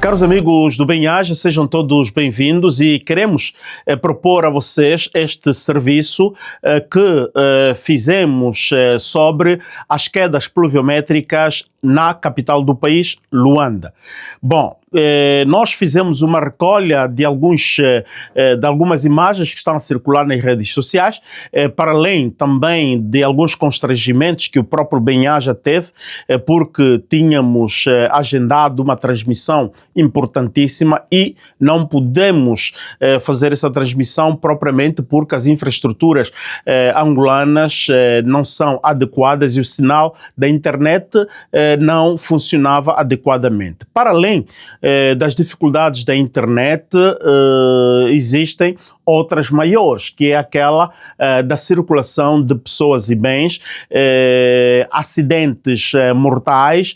Caros amigos do Bem-Aja, sejam todos bem-vindos e queremos propor a vocês este serviço que fizemos sobre as quedas pluviométricas na capital do país, Luanda. Bom, nós fizemos uma recolha de algumas imagens que estão a circular nas redes sociais, para além também de alguns constrangimentos que o próprio Bem-Aja teve, porque tínhamos agendado uma transmissão importantíssima e não pudemos fazer essa transmissão propriamente porque as infraestruturas angolanas não são adequadas e o sinal da internet não funcionava adequadamente. Para além das dificuldades da internet, existem outras maiores, que é aquela da circulação de pessoas e bens, acidentes mortais,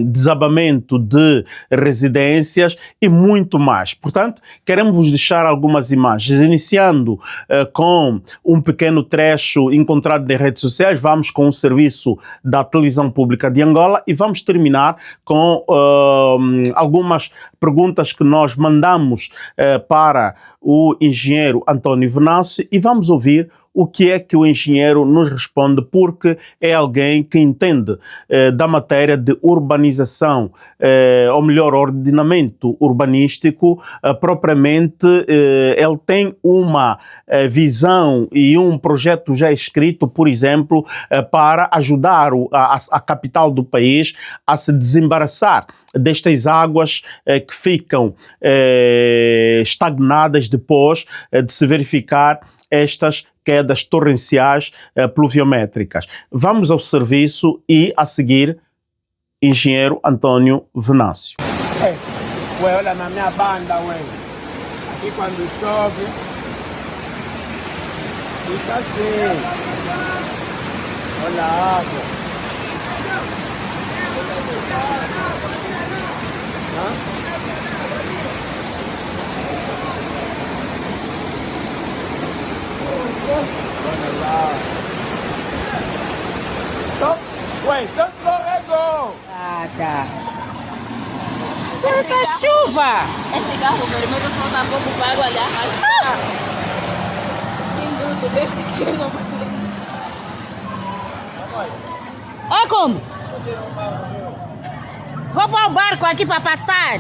desabamento de residências e muito mais. Portanto, queremos vos deixar algumas imagens, iniciando com um pequeno trecho encontrado nas redes sociais. Vamos com o serviço da Televisão Pública de Angola e vamos terminar com algumas perguntas que nós mandamos para o engenheiro António Venâncio e vamos ouvir o que é que o engenheiro nos responde, porque é alguém que entende da matéria de urbanização, ou melhor, ordenamento urbanístico, propriamente. Ele tem uma visão e um projeto já escrito, por exemplo, para ajudar a capital do país a se desembaraçar destas águas que ficam estagnadas depois de se verificar estas quedas torrenciais pluviométricas. Vamos ao serviço e, a seguir, engenheiro António Venâncio. Ué, olha na minha banda, ué. Aqui quando chove, fica assim. Olha a água. Hã? Olha lá. Ué, só escorregou. Ah, tá. Essa chuva! Esse carro vermelho falta pouco para água ali arrastar. Que bem pequeno. Olha como! Vou pôr o barco aqui para passar.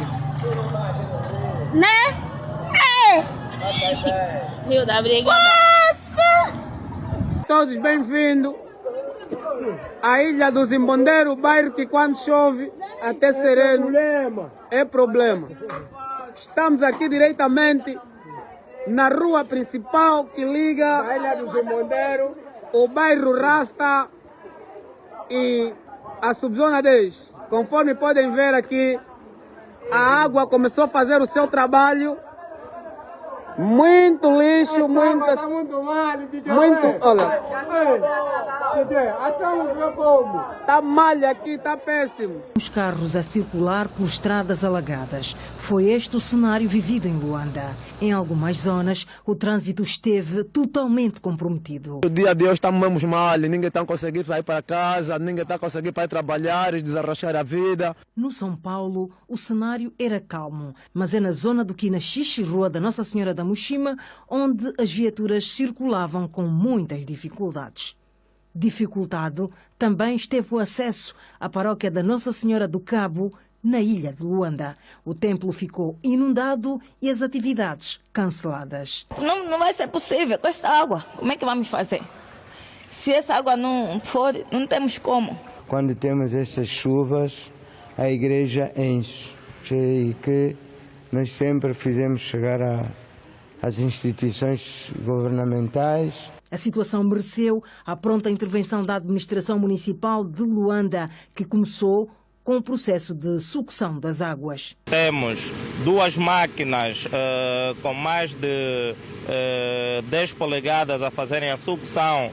Né? Rio da Briga. Nossa! Todos bem-vindos à Ilha do Zimbondeiro, bairro que quando chove até sereno é problema. Estamos aqui diretamente na rua principal que liga a Ilha do Zimbondeiro, o bairro Rasta e a subzona 10. Conforme podem ver aqui, a água começou a fazer o seu trabalho. Muito lixo, muitas... Olha. Tá malha aqui, tá péssimo. Os carros a circular por estradas alagadas. Foi este o cenário vivido em Luanda. Em algumas zonas, o trânsito esteve totalmente comprometido. O dia de hoje estamos mal, ninguém está conseguindo sair para casa, ninguém está conseguindo para ir trabalhar e desarrachar a vida. No São Paulo, o cenário era calmo, mas é na zona do Quinaxixe, Rua da Nossa Senhora da Muxima, onde as viaturas circulavam com muitas dificuldades. Dificultado também esteve o acesso à paróquia da Nossa Senhora do Cabo, na ilha de Luanda. O templo ficou inundado e as atividades canceladas. Não vai ser possível com esta água. Como é que vamos fazer? Se essa água não for, não temos como. Quando temos estas chuvas, a igreja enche. E que nós sempre fizemos chegar às instituições governamentais. A situação mereceu a pronta intervenção da administração municipal de Luanda, que começou com o processo de sucção das águas. Temos duas máquinas com mais de 10 polegadas a fazerem a sucção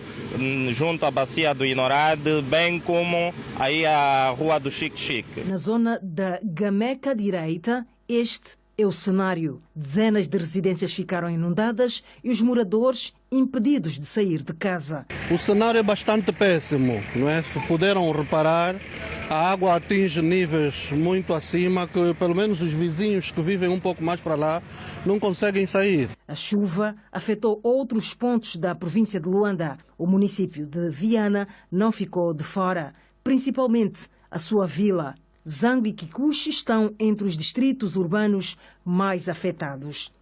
junto à bacia do Inorade, bem como aí a Rua do Xique-Xique. Na zona da Gameca Direita, este é o cenário. Dezenas de residências ficaram inundadas e os moradores impedidos de sair de casa. O cenário é bastante péssimo, não é? Se puderam reparar, A água atinge níveis muito acima que pelo menos os vizinhos que vivem um pouco mais para lá não conseguem sair. A chuva afetou outros pontos da província de Luanda. O município de Viana não ficou de fora. Principalmente a sua vila, Zango e Kikuchi, estão entre os distritos urbanos mais afetados.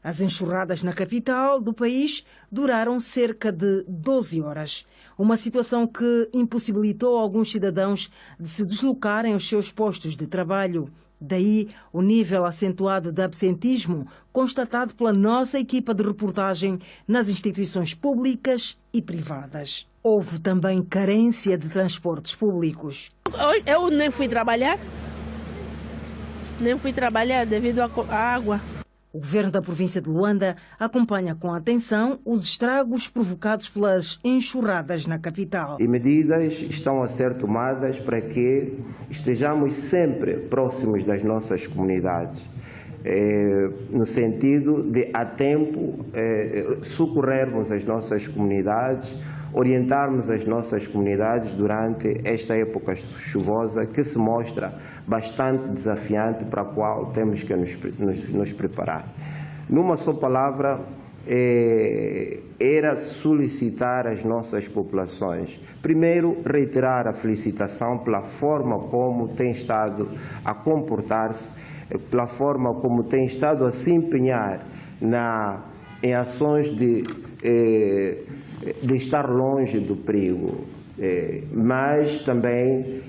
As enxurradas na capital do país duraram cerca de 12 horas. Uma situação que impossibilitou alguns cidadãos de se deslocarem aos seus postos de trabalho. Daí o nível acentuado de absentismo constatado pela nossa equipa de reportagem nas instituições públicas e privadas. Houve também carência de transportes públicos. Eu nem fui trabalhar devido à água. O governo da província de Luanda acompanha com atenção os estragos provocados pelas enxurradas na capital. E medidas estão a ser tomadas para que estejamos sempre próximos das nossas comunidades, no sentido de, a tempo, socorrermos as nossas comunidades, orientarmos as nossas comunidades durante esta época chuvosa que se mostra bastante desafiante, para a qual temos que nos preparar. Numa só palavra, era solicitar às nossas populações, primeiro, reiterar a felicitação pela forma como tem estado a comportar-se, pela forma como tem estado a se empenhar em ações de estar longe do perigo, mas também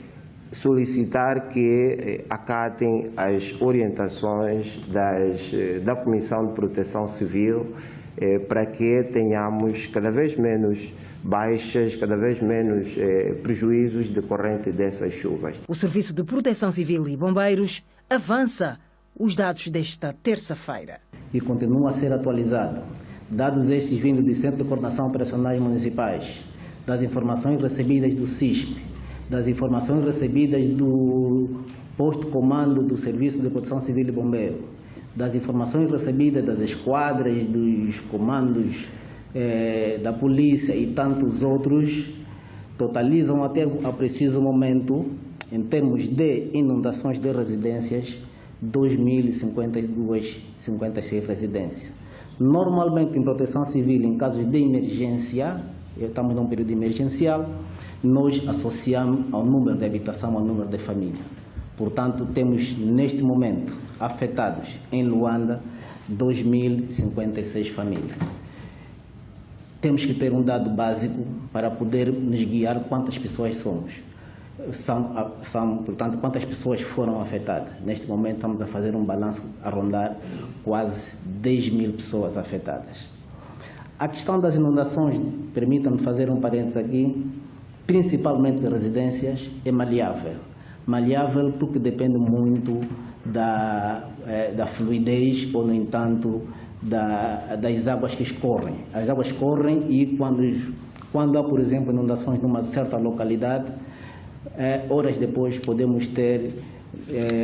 solicitar que acatem as orientações da Comissão de Proteção Civil para que tenhamos cada vez menos baixas, cada vez menos prejuízos decorrentes dessas chuvas. O Serviço de Proteção Civil e Bombeiros avança os dados desta terça-feira. E continua a ser atualizado. Dados estes vindos do Centro de Coordenação Operacionais Municipais, das informações recebidas do CISP, das informações recebidas do Posto Comando do Serviço de Proteção Civil e Bombeiro, das informações recebidas das esquadras, dos comandos da polícia e tantos outros, totalizam até ao preciso momento, em termos de inundações de residências, 2.056 residências. Normalmente, em proteção civil, em casos de emergência, estamos num período emergencial, nós associamos ao número de habitação ao número de família. Portanto, temos neste momento afetados em Luanda 2.056 famílias. Temos que ter um dado básico para poder nos guiar quantas pessoas somos. Portanto, quantas pessoas foram afetadas. Neste momento estamos a fazer um balanço a rondar quase 10.000 pessoas afetadas. A questão das inundações, permitam-me fazer um parênteses aqui, principalmente de residências, é maleável. Maleável porque depende muito da fluidez ou, no entanto, das águas que escorrem. As águas escorrem e quando há, por exemplo, inundações numa certa localidade, horas depois podemos ter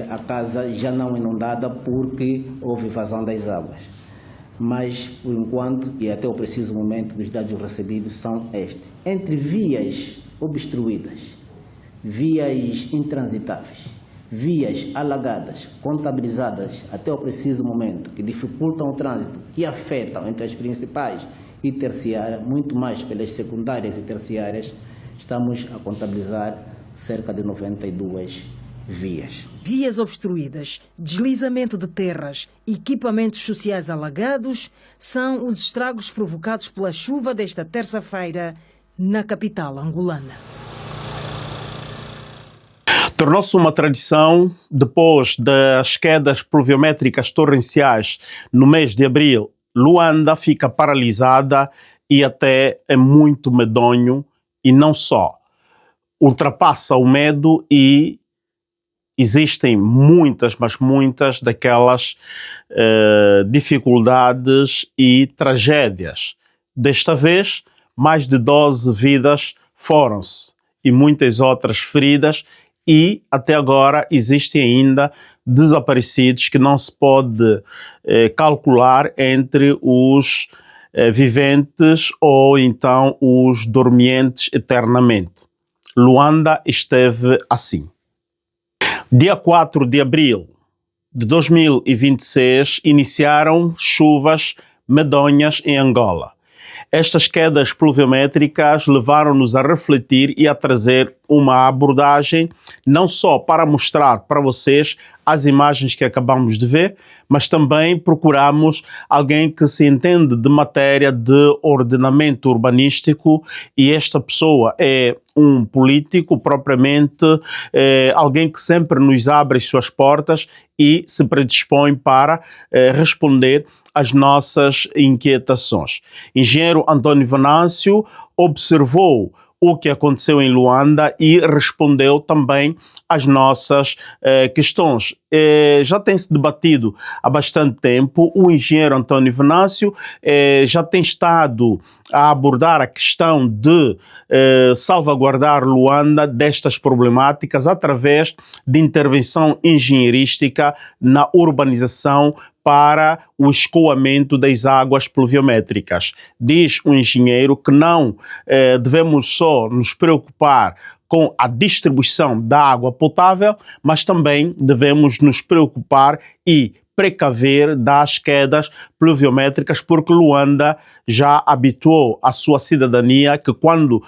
a casa já não inundada porque houve vazão das águas. Mas, por enquanto, e até o preciso momento, os dados recebidos são estes. Entre vias obstruídas, vias intransitáveis, vias alagadas, contabilizadas até o preciso momento, que dificultam o trânsito, que afetam entre as principais e terciárias, muito mais pelas secundárias e terciárias, estamos a contabilizar cerca de 92 vias. Vias obstruídas, deslizamento de terras, equipamentos sociais alagados são os estragos provocados pela chuva desta terça-feira na capital angolana. Tornou-se uma tradição, depois das quedas pluviométricas torrenciais no mês de abril, Luanda fica paralisada e até é muito medonho, e não só. Ultrapassa o medo e existem muitas, mas muitas daquelas dificuldades e tragédias. Desta vez, mais de 12 vidas foram-se e muitas outras feridas, e até agora existem ainda desaparecidos que não se pode calcular entre os viventes ou então os dormientes eternamente. Luanda esteve assim. Dia 4 de abril de 2026, iniciaram chuvas medonhas em Angola. Estas quedas pluviométricas levaram-nos a refletir e a trazer uma abordagem não só para mostrar para vocês as imagens que acabamos de ver, mas também procuramos alguém que se entende de matéria de ordenamento urbanístico, e esta pessoa é um político propriamente, alguém que sempre nos abre as suas portas e se predispõe para responder às nossas inquietações. Engenheiro António Venâncio observou o que aconteceu em Luanda e respondeu também às nossas questões. Já tem se debatido há bastante tempo. O engenheiro António Venâncio já tem estado a abordar a questão de salvaguardar Luanda destas problemáticas através de intervenção engenheirística na urbanização para o escoamento das águas pluviométricas. Diz o engenheiro que não devemos só nos preocupar com a distribuição da água potável, mas também devemos nos preocupar e precaver das quedas pluviométricas, porque Luanda já habituou a sua cidadania que quando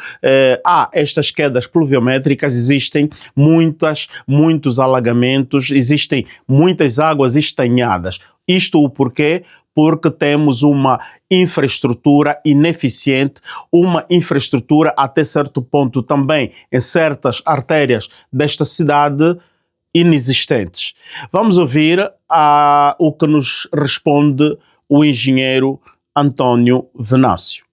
há estas quedas pluviométricas existem muitos alagamentos, existem muitas águas estanhadas. Isto o porquê? Porque temos uma infraestrutura ineficiente, uma infraestrutura até certo ponto também em certas artérias desta cidade inexistentes. Vamos ouvir o que nos responde o engenheiro António Venâncio.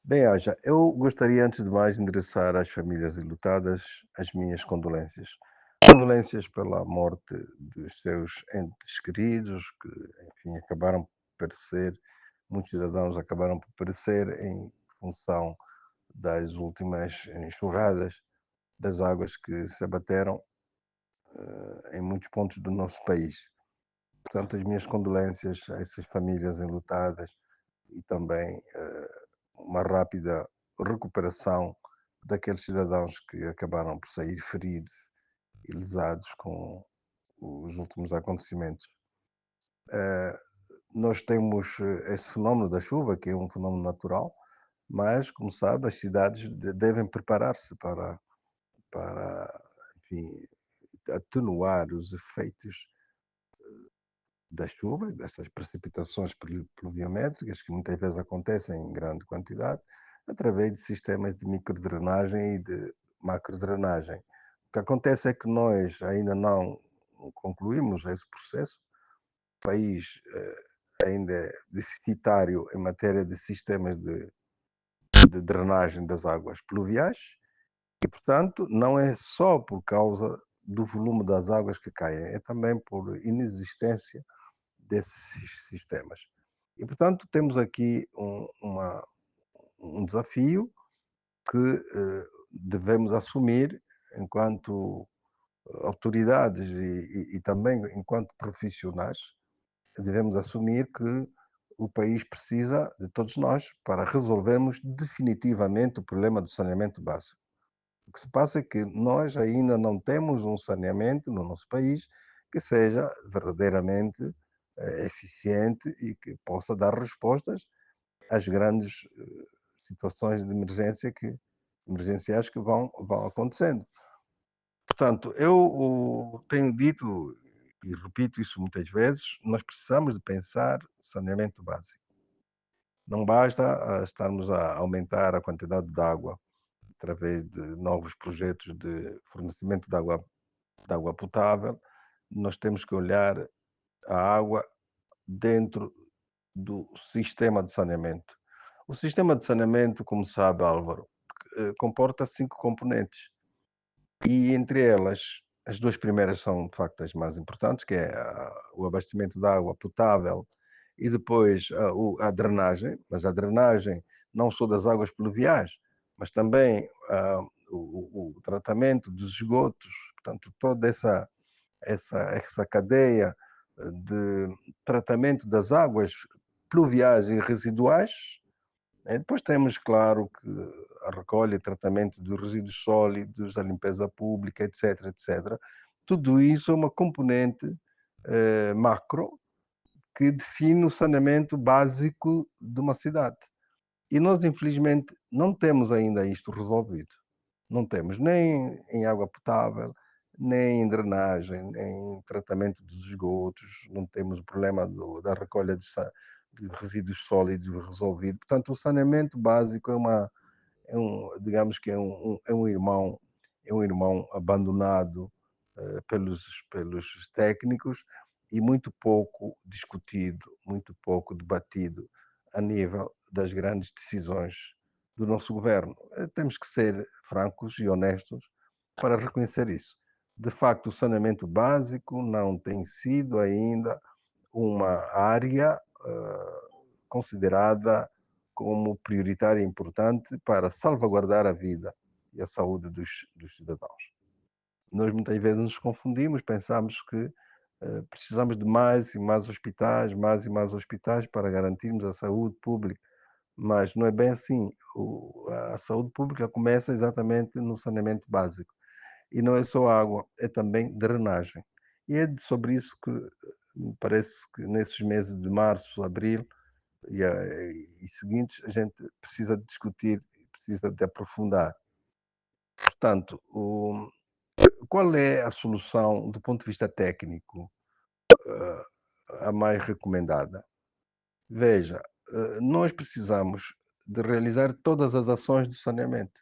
Bem, Aja, eu gostaria antes de mais de endereçar às famílias enlutadas as minhas condolências. Condolências pela morte dos seus entes queridos, que, enfim, acabaram por perecer, muitos cidadãos acabaram por perecer em função das últimas enxurradas das águas que se abateram em muitos pontos do nosso país. Portanto, as minhas condolências a essas famílias enlutadas e também uma rápida recuperação daqueles cidadãos que acabaram por sair feridos e lesados com os últimos acontecimentos. Nós temos esse fenómeno da chuva, que é um fenómeno natural, mas, como sabe, as cidades devem preparar-se para enfim, atenuar os efeitos das chuvas, dessas precipitações pluviométricas, que muitas vezes acontecem em grande quantidade, através de sistemas de microdrenagem e de macrodrenagem. O que acontece é que nós ainda não concluímos esse processo. O país ainda é deficitário em matéria de sistemas de drenagem das águas pluviais e, portanto, não é só por causa do volume das águas que caem, é também por inexistência desses sistemas. E, portanto, temos aqui um desafio que devemos assumir enquanto autoridades e também enquanto profissionais. Devemos assumir que o país precisa de todos nós para resolvermos definitivamente o problema do saneamento básico. O que se passa é que nós ainda não temos um saneamento no nosso país que seja verdadeiramente eficiente e que possa dar respostas às grandes situações de emergência emergenciais que vão acontecendo. Portanto, eu tenho dito e repito isso muitas vezes, nós precisamos de pensar saneamento básico. Não basta estarmos a aumentar a quantidade de água através de novos projetos de fornecimento de água potável. Nós temos que olhar a água dentro do sistema de saneamento. O sistema de saneamento, como sabe, Álvaro, comporta 5 componentes. E entre elas, as 2 primeiras são, de facto, as mais importantes, que é o abastecimento de água potável e depois a drenagem, mas a drenagem não só das águas pluviais, mas também o tratamento dos esgotos, portanto, toda essa cadeia de tratamento das águas pluviais e residuais Depois temos, claro, que a recolha e tratamento dos resíduos sólidos, a limpeza pública, etc, etc. Tudo isso é uma componente macro que define o saneamento básico de uma cidade. E nós, infelizmente, não temos ainda isto resolvido. Não temos nem em água potável, nem em drenagem, nem em tratamento dos esgotos, não temos o problema da recolha de resíduos sólidos resolvido. Portanto, o saneamento básico digamos que é um irmão abandonado pelos técnicos e muito pouco discutido, muito pouco debatido a nível das grandes decisões do nosso governo. Temos que ser francos e honestos para reconhecer isso. De facto, o saneamento básico não tem sido ainda uma área considerada como prioritária e importante para salvaguardar a vida e a saúde dos cidadãos. Nós muitas vezes nos confundimos, pensamos que precisamos de mais e mais hospitais para garantirmos a saúde pública, mas não é bem assim. A saúde pública começa exatamente no saneamento básico. E não é só água, é também drenagem. E é sobre isso que me parece que nesses meses de março, abril e seguintes, a gente precisa de discutir, precisa de aprofundar. Portanto, qual é a solução do ponto de vista técnico a mais recomendada? Veja, nós precisamos de realizar todas as ações de saneamento.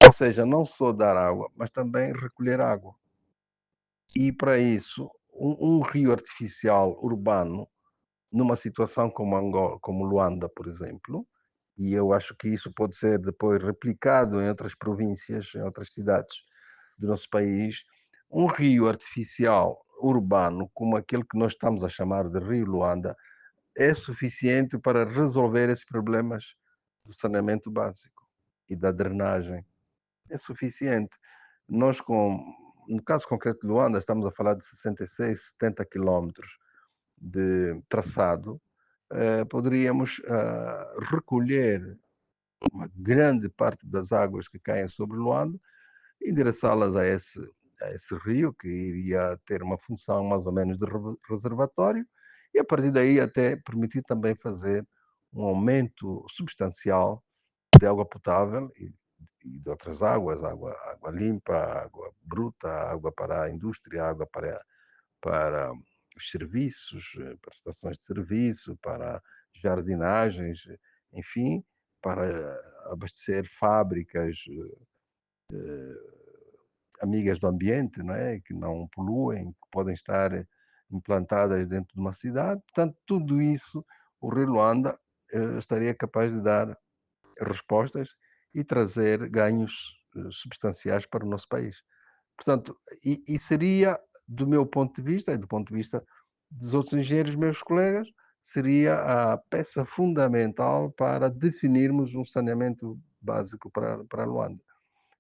Ou seja, não só dar água, mas também recolher água. E para isso, um rio artificial urbano, numa situação como Angola, como Luanda, por exemplo, e eu acho que isso pode ser depois replicado em outras províncias, em outras cidades do nosso país, um rio artificial urbano, como aquele que nós estamos a chamar de Rio Luanda, é suficiente para resolver esses problemas do saneamento básico e da drenagem. É suficiente. Nós, no caso concreto de Luanda, estamos a falar de 66, 70 quilómetros de traçado, poderíamos recolher uma grande parte das águas que caem sobre Luanda e endereçá-las a esse rio, que iria ter uma função mais ou menos de reservatório, e a partir daí até permitir também fazer um aumento substancial de água potável e de outras águas, água limpa, água bruta, água para a indústria, água para os serviços, para estações de serviço, para jardinagens, enfim, para abastecer fábricas amigas do ambiente, não é? Que não poluem, que podem estar implantadas dentro de uma cidade. Portanto, tudo isso, o Rio Luanda estaria capaz de dar respostas e trazer ganhos substanciais para o nosso país. Portanto, e seria, do meu ponto de vista e do ponto de vista dos outros engenheiros, meus colegas, seria a peça fundamental para definirmos um saneamento básico para Luanda.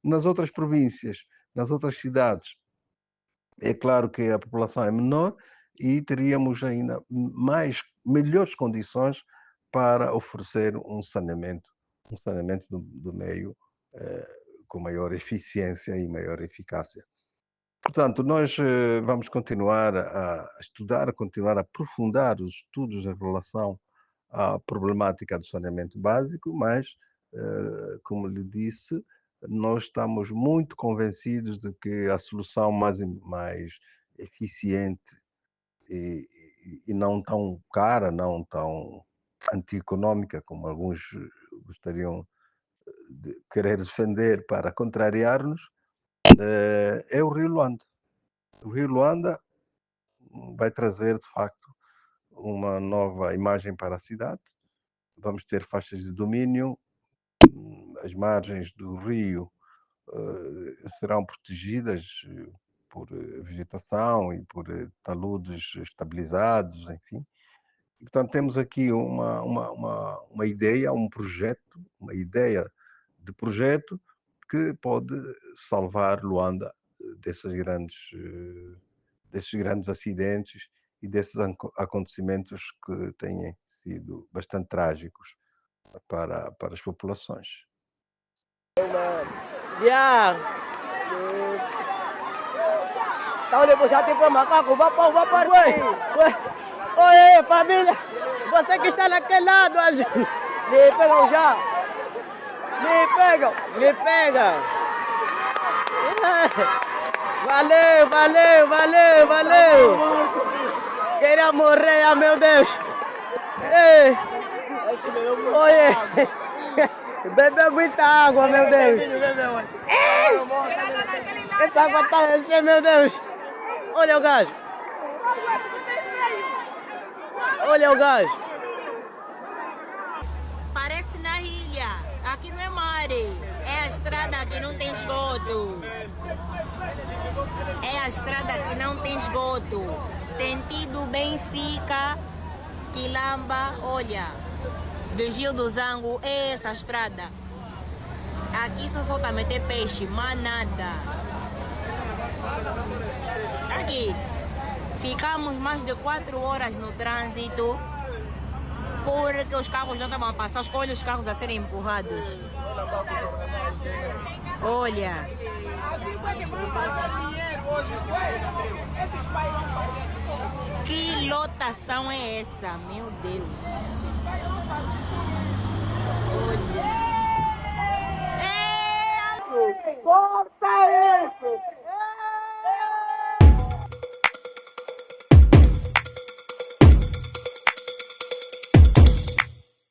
Nas outras províncias, nas outras cidades, é claro que a população é menor e teríamos ainda melhores condições para oferecer um saneamento do meio com maior eficiência e maior eficácia. Portanto, nós vamos continuar a estudar, a continuar a aprofundar os estudos em relação à problemática do saneamento básico, mas, como lhe disse, nós estamos muito convencidos de que a solução mais eficiente e não tão cara, não tão antieconômica como alguns gostariam de querer defender para contrariar-nos, é o Rio Luanda. O Rio Luanda vai trazer, de facto, uma nova imagem para a cidade. Vamos ter faixas de domínio, as margens do rio serão protegidas por vegetação e por taludes estabilizados, enfim. E, portanto, temos aqui uma ideia, uma ideia de projeto que pode salvar Luanda desses grandes acidentes e desses acontecimentos que têm sido bastante trágicos para as populações. Tá olhando já tem para macaco, vá para oi, família, você que está naquele lado, me pegam já, me pega. Valeu. Queria morrer, ah, meu Deus. Ei. Oi. Bebe muita água, meu Deus. Essa água tá enchendo, meu Deus. Olha o gás. Parece na ilha. Aqui não é mar. É a estrada que não tem esgoto. Sentido Benfica, Quilamba, olha. Do Gil do Zango é essa estrada. Aqui só falta meter peixe, mas nada. Aqui. Ficamos mais de 4 horas no trânsito porque os carros não estavam a passar. Olha os carros a serem empurrados. Olha. Que lotação é essa? Meu Deus. Olha.